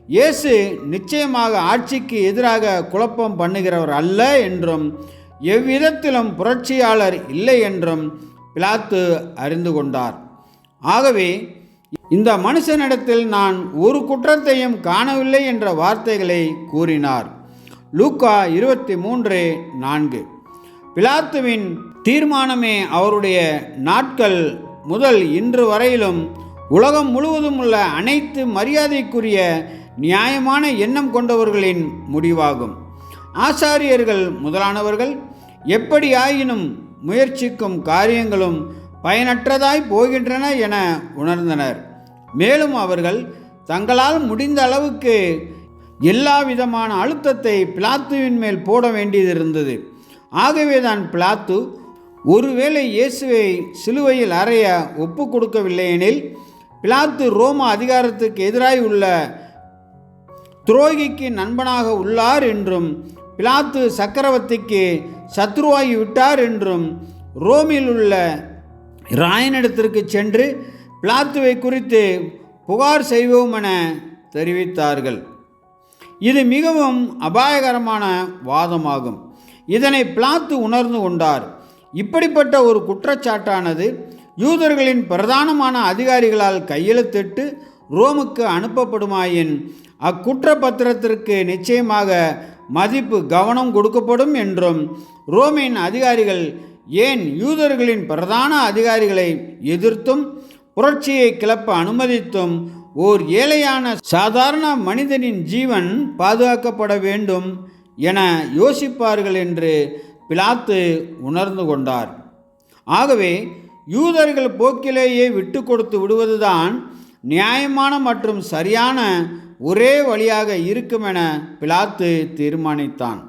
இயேசு நிச்சயமாக ஆட்சிக்கு எதிராக குழப்பம் பண்ணுகிறவர் அல்ல என்றும் எவ்விதத்திலும் புரட்சியாளர் இல்லை என்றும் பிலாத்து அறிந்து கொண்டார். ஆகவே இந்த மனுஷனிடத்தில் நான் ஒரு குற்றத்தையும் காணவில்லை என்ற வார்த்தைகளை கூறினார். லூக்கா 23:4. பிலாத்துவின் தீர்மானமே அவருடைய நாட்கள் முதல் இன்று வரையிலும் உலகம் முழுவதும் உள்ள அனைத்து மரியாதைக்குரிய நியாயமான எண்ணம் கொண்டவர்களின் முடிவாகும். ஆசாரியர்கள் முதலானவர்கள் எப்படியாயினும் முயற்சிக்கும் காரியங்களும் பயனற்றதாய் போகின்றன என உணர்ந்தனர். மேலும் அவர்கள் தங்களால் முடிந்த அளவுக்கு எல்லா விதமான அழுத்தத்தை பிலாத்துவின் மேல் போட வேண்டியதிருந்தது. ஆகவேதான் பிலாத்து ஒருவேளை இயேசுவை சிலுவையில் அறைய ஒப்பு கொடுக்கவில்லையெனில் பிலாத்து ரோம அதிகாரத்துக்கு எதிராய் உள்ள துரோகிக்கு நண்பனாக உள்ளார் என்றும் பிலாத்து சக்கரவர்த்திக்கு சத்ருவாகி விட்டார் என்றும் ரோமில் உள்ள ராயனிடத்திற்கு சென்று பிலாத்துவை குறித்து புகார் செய்வோம் என தெரிவித்தார்கள். இது மிகவும் அபாயகரமான வாதமாகும். இதனை பிலாத்து உணர்ந்து கொண்டார். இப்படிப்பட்ட ஒரு குற்றச்சாட்டானது யூதர்களின் பிரதானமான அதிகாரிகளால் கையெழுத்திட்டு ரோமுக்கு அனுப்பப்படுமாயின் அக்குற்ற பத்திரத்திற்கு நிச்சயமாக மதிப்பு கவனம் கொடுக்கப்படும் என்றும் ரோமின் அதிகாரிகள் ஏன் யூதர்களின் பிரதான அதிகாரிகளை எதிர்த்தும் புரட்சியை கிளப்ப அனுமதித்தும் ஓர் ஏழையான சாதாரண மனிதனின் ஜீவன் பாதுகாக்கப்பட வேண்டும் என யோசிப்பார்கள் என்று பிலாத்து உணர்ந்து கொண்டார். ஆகவே யூதர்கள் போக்கிலேயே விட்டு கொடுத்து விடுவதுதான் நியாயமான மற்றும் சரியான ஒரே வழியாக இருக்கும் என பிலாத்து தீர்மானித்தான்.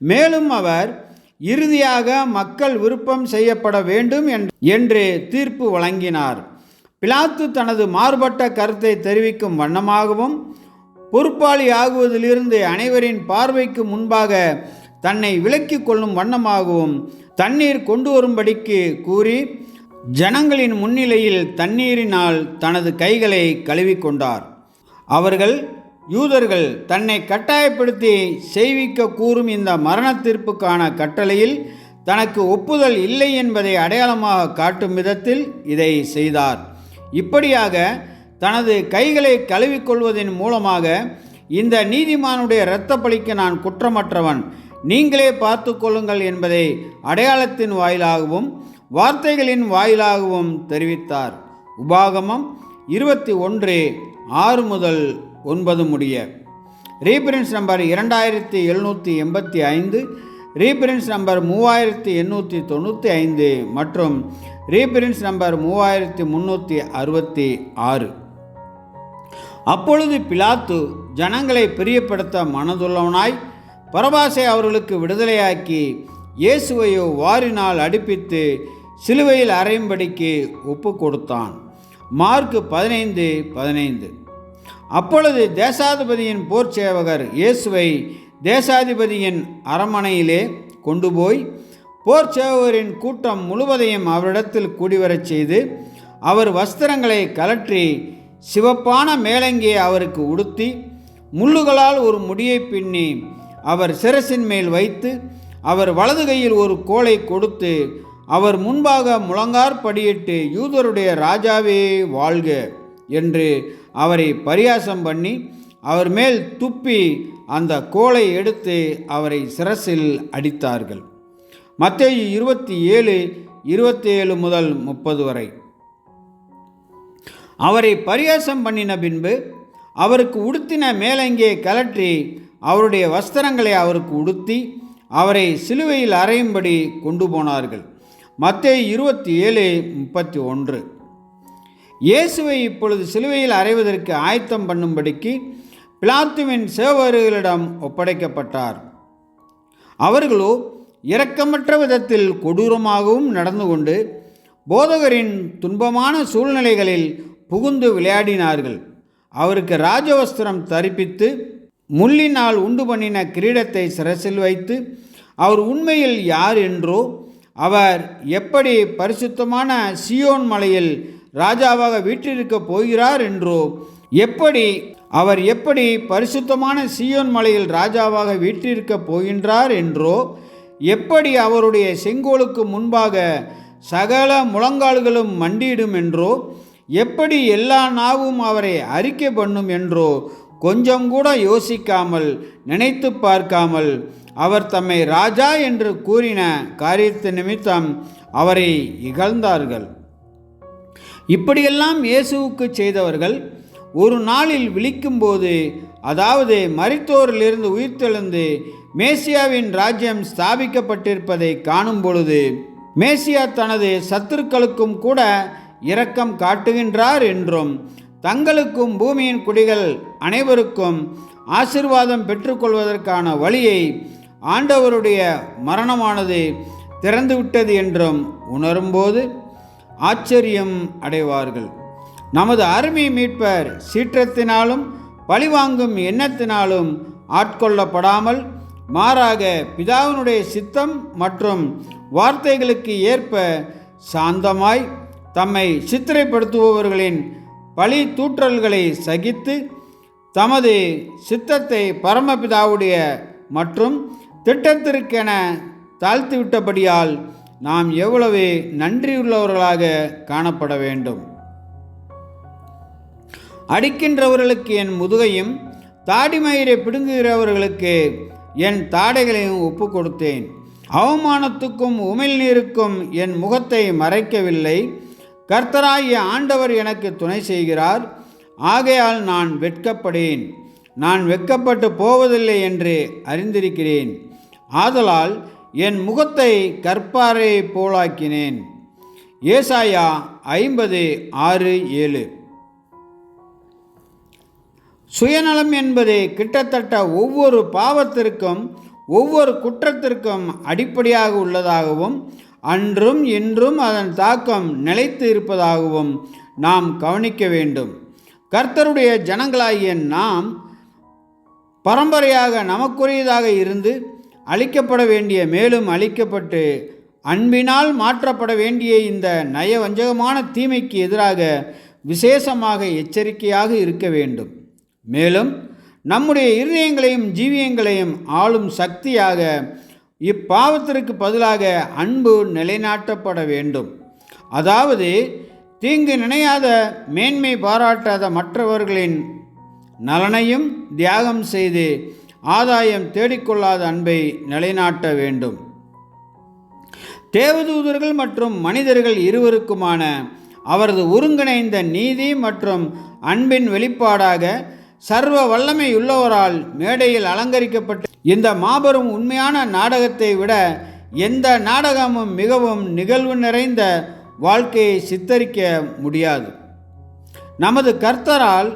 மேலும் அவர் இறுதியாக மக்கள் விருப்பம் செய்யப்பட வேண்டும் என்று தீர்ப்பு வழங்கினார். பிலாத்து தனது மாறுபட்ட கருத்தை தெரிவிக்கும் வண்ணமாகவும் பொறுப்பாளி ஆகுவதிலிருந்து அனைவரின் பார்வைக்கு முன்பாக தன்னை விலக்கிக் கொள்ளும் வண்ணமாகவும் தண்ணீர் கொண்டு வரும்படிக்கு கூறி ஜனங்களின் முன்னிலையில் தண்ணீரினால் தனது கைகளை கழுவிக்கொண்டார். யூதர்கள் தன்னை கட்டாயப்படுத்தி செய்விக்க கூறும் இந்த மரண தீர்ப்புக்கான கட்டளையில் தனக்கு ஒப்புதல் இல்லை என்பதை அடையாளமாக காட்டும் விதத்தில் இதை செய்தார். இப்படியாக தனது கைகளை கழுவிக்கொள்வதன் மூலமாக இந்த நீதிமானுடைய இரத்த பலிக்கு நான் குற்றமற்றவன், நீங்களே பார்த்து கொள்ளுங்கள் என்பதை அடையாளத்தின் வாயிலாகவும் வார்த்தைகளின் வாயிலாகவும் தெரிவித்தார். உபாகமம் 21:6-9 முடிய. ரீபிரன்ஸ் நம்பர் 2785, ரீபிரன்ஸ் நம்பர் 3895 மற்றும் ரீபிரன்ஸ் நம்பர் 3366. அப்பொழுது பிலாத்து ஜனங்களை பிரியப்படுத்த மனதுள்ளவனாய் பரபாசை அவர்களுக்கு விடுதலையாக்கி இயேசுவையோ வாரினால் அடிப்பித்து சிலுவையில் அறையும்படிக்கு ஒப்பு கொடுத்தான். மார்க் 15:15. அப்பொழுது தேசாதிபதியின் போர் சேவகர் இயேசுவை தேசாதிபதியின் அரமனையிலே கொண்டு போய் போர் சேவகரின் கூட்டம் முழுவதையும் அவரிடத்தில் கூடிவரச் செய்து அவர் வஸ்திரங்களை கலற்றி சிவப்பான மேலங்கியை அவருக்கு உடுத்தி முள்ளுகளால் ஒரு முடியை பின்னி அவர் சிரசின் மேல் வைத்து அவர் வலது கையில் ஒரு கோலை கொடுத்து அவர் முன்பாக முழங்காற்படியிட்டு யூதருடைய ராஜாவே வாழ்க என்று அவரை பரியாசம் பண்ணி அவர் மேல் துப்பி அந்த கோலை எடுத்து அவரை சிரசில் அடித்தார்கள். மத்தேயு 27:27 முதல் 30 வரை. அவரை பரியாசம் பண்ணின பின்பு அவருக்கு உடுத்தின மேலங்கியை கலற்றி அவருடைய வஸ்திரங்களை அவருக்கு உடுத்தி அவரை சிலுவையில் அறையும்படி கொண்டு போனார்கள். மத்தேயு 27:31. இயேசுவை இப்பொழுது சிலுவையில் அறைவதற்கு ஆயத்தம் பண்ணும்படிக்கு பிலாத்துவின் சேவகர்களிடம் ஒப்படைக்கப்பட்டார். அவர்களோ இரக்கமற்ற விதத்தில் கொடூரமாகவும் நடந்து கொண்டு போதகரின் துன்பமான சூழ்நிலைகளில் புகுந்து விளையாடினார்கள். அவருக்கு ராஜவஸ்திரம் தரிப்பித்து முள்ளினால் உண்டு பண்ணின கிரீடத்தை சிரசில் வைத்து அவர் உண்மையில் யார் என்றோ, அவர் எப்படி பரிசுத்தமான சீயோன் மலையில் ராஜாவாக வீற்றிருக்கப் போகிறார் என்றோ, எப்படி பரிசுத்தமான சீயோன் மலையில் ராஜாவாக வீற்றிருக்கப் போகின்றார் என்றோ, எப்படி அவருடைய செங்கோலுக்கு முன்பாக சகல முழங்கால்களும் மண்டியிடும் என்றோ, எப்படி எல்லா நாவும் அவரை அறிக்கை பண்ணும் என்றோ கொஞ்சம் கூட யோசிக்காமல் நினைத்து பார்க்காமல் அவர் தம்மை ராஜா என்று கூறின காரியத்தின் நிமித்தம் அவரை இகழ்ந்தார்கள். இப்படியெல்லாம் இயேசுவுக்கு செய்தவர்கள் ஒரு நாளில் விழிக்கும்போது, அதாவது மரித்தோரிலிருந்து உயிர்த்தெழுந்து மேசியாவின் ராஜ்யம் ஸ்தாபிக்கப்பட்டிருப்பதை காணும் பொழுது, மேசியா தனது சத்துருக்களுக்கும் கூட இரக்கம் காட்டுகின்றார் என்றும் தங்களுக்கும் பூமியின் குடிகள் அனைவருக்கும் ஆசீர்வாதம் பெற்றுக்கொள்வதற்கான வழியை ஆண்டவருடைய மரணமானது திறந்துவிட்டது என்றும் உணரும்போது ஆச்சரியம் அடைவார்கள். நமது அருமை மீட்பர் சீற்றத்தினாலும் பழிவாங்கும் எண்ணத்தினாலும் ஆட்கொள்ளப்படாமல் மாறாக பிதாவினுடைய சித்தம் மற்றும் வார்த்தைகளுக்கு ஏற்ப சாந்தமாய் தம்மை சித்திரைப்படுத்துபவர்களின் பழி தூற்றல்களை சகித்து தமது சித்தத்தை பரமபிதாவுடைய மற்றும் திட்டத்திற்கென தாழ்த்திவிட்டபடியால் நாம் எவ்வளவு நன்றியுள்ளவர்களாக காணப்பட வேண்டும். அடிக்கின்றவர்களுக்கு என் முதுகையும் தாடிமயிரை பிடுங்குகிறவர்களுக்கு என் தாடைகளையும் ஒப்பு கொடுத்தேன். அவமானத்துக்கும் உமிழ்நீருக்கும் என் முகத்தை மறைக்கவில்லை. கர்த்தராகிய ஆண்டவர் எனக்கு துணை செய்கிறார். ஆகையால் நான் வெட்கப்படேன். நான் வெட்கப்பட்டு போவதில்லை என்று அறிந்திருக்கிறேன். ஆதலால் என் முகத்தை கற்பாரை போலாக்கினேன். ஏசாயா 50:6-7. சுயநலம் என்பது கிட்டத்தட்ட ஒவ்வொரு பாவத்திற்கும் ஒவ்வொரு குற்றத்திற்கும் அடிப்படையாக உள்ளதாகவும் அன்றும் இன்றும் அதன் தாக்கம் நிலைத்து இருப்பதாகவும் நாம் கவனிக்க வேண்டும். கர்த்தருடைய ஜனங்களாகிய நாம் பரம்பரையாக நமக்குரியதாக இருந்து அழிக்கப்பட வேண்டிய, மேலும் அழிக்கப்பட்டு அன்பினால் மாற்றப்பட வேண்டிய இந்த நயவஞ்சகமான தீமைக்கு எதிராக விசேஷமாக எச்சரிக்கையாக இருக்க வேண்டும். மேலும் நம்முடைய இருதயங்களையும் ஜீவியங்களையும் ஆளும் சக்தியாக இப்பாவத்திற்கு பதிலாக அன்பு நிலைநாட்டப்பட வேண்டும். அதாவது தீங்கு நினையாத, மேன்மை பாராட்டாத மற்றவர்களின் நலனையும் தியாகம் செய்து ஆதாயம் தேடிக்கொள்ளாத அன்பை நிலைநாட்ட வேண்டும். தேவதூதர்கள் மற்றும் மனிதர்கள் இருவருக்குமான அவரது ஒருங்கிணைந்த நீதி மற்றும் அன்பின் வெளிப்பாடாக சர்வ வல்லமையுள்ளவரால் மேடையில் அலங்கரிக்கப்பட்ட இந்த மாபெரும் உண்மையான நாடகத்தை விட எந்த நாடகமும் மிகவும் நிகழ்வு நிறைந்த வாழ்க்கையை சித்தரிக்க முடியாது. நமது கர்த்தரால்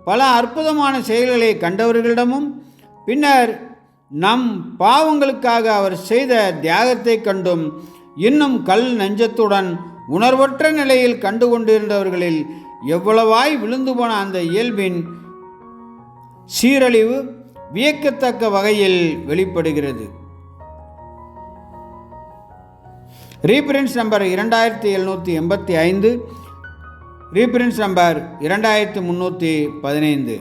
பல அற்புதமான செயல்களை கண்டவர்களிடமும் பின்னர் நம் பாவங்களுக்காக அவர் செய்த தியாகத்தை கண்டும் இன்னும் கல் நெஞ்சத்துடன் உணர்வற்ற நிலையில் கண்டு கொண்டிருந்தவர்களில் எவ்வளவாய் விழுந்து போன அந்த இயல்பின் சீரழிவு வியக்கத்தக்க வகையில் வெளிப்படுகிறது. ரீபிரின்ஸ் நம்பர் 2785, ரீபிரின்ஸ் நம்பர் 2315.